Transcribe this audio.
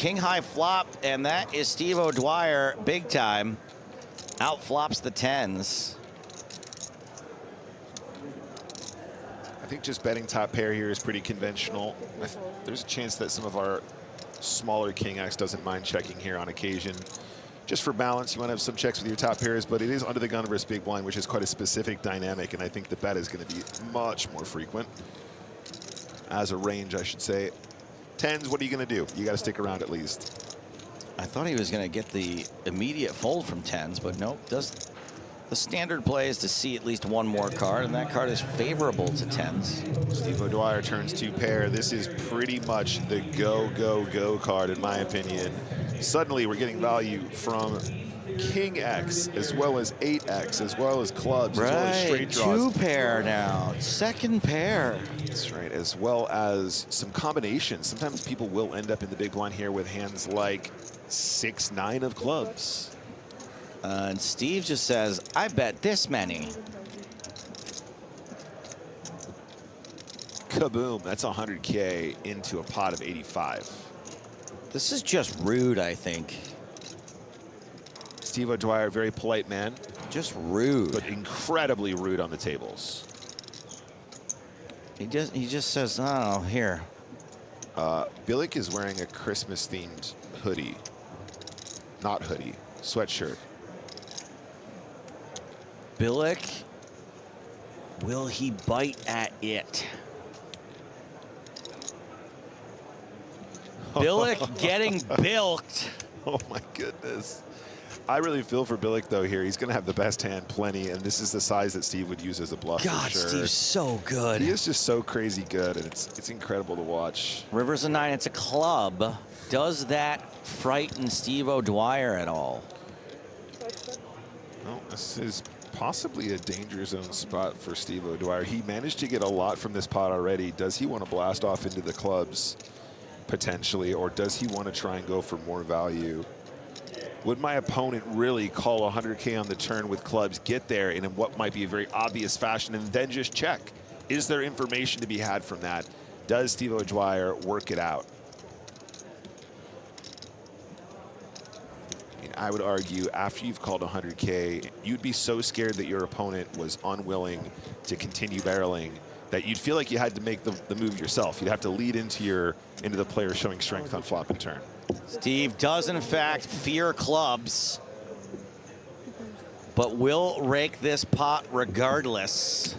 king high flop, and that is Steve O'Dwyer big time. Out flops the tens. I think just betting top pair here is pretty conventional. There's a chance that some of our smaller king X doesn't mind checking here on occasion. Just for balance, you want to have some checks with your top pairs, but it is under the gun versus big blind, which is quite a specific dynamic, and I think the bet is going to be much more frequent. As a range, I should say. Tens, what are you going to do? You got to stick around at least. I thought he was going to get the immediate fold from tens, but nope. The standard play is to see at least one more card, and that card is favorable to tens. Steve O'Dwyer turns two pair. This is pretty much the go, go, go card, in my opinion. Suddenly, we're getting value from king X, as well as 8X, as well as clubs, as well as straight draws. Two pair now, second pair. That's right, as well as some combinations. Sometimes people will end up in the big blind here with hands like 6-9 of clubs. And Steve just says, I bet this many. Kaboom, that's 100K into a pot of 85. This is just rude, I think. Steve O'Dwyer, very polite man. Just rude. But incredibly rude on the tables. He just says, oh, here. Billick is wearing a Christmas-themed hoodie. Not hoodie, sweatshirt. Billick, will he bite at it? Billick getting bilked. Oh my goodness. I really feel for Billick though here. He's gonna have the best hand plenty, and this is the size that Steve would use as a bluff. God, for sure. Steve's so good. He is just so crazy good, and it's incredible to watch. River's a 9, it's a club. Does that frighten Steve O'Dwyer at all? Well, this is possibly a danger zone spot for Steve O'Dwyer. He managed to get a lot from this pot already. Does he want to blast off into the clubs potentially, or does he want to try and go for more value? Would my opponent really call 100K on the turn with clubs, get there in what might be a very obvious fashion, and then just check? Is there information to be had from that? Does Steve O'Dwyer work it out? I would argue after you've called 100K, you'd be so scared that your opponent was unwilling to continue barreling that you'd feel like you had to make the move yourself. You'd have to lead into the player showing strength on flop and turn. Steve does in fact fear clubs, but will rake this pot regardless.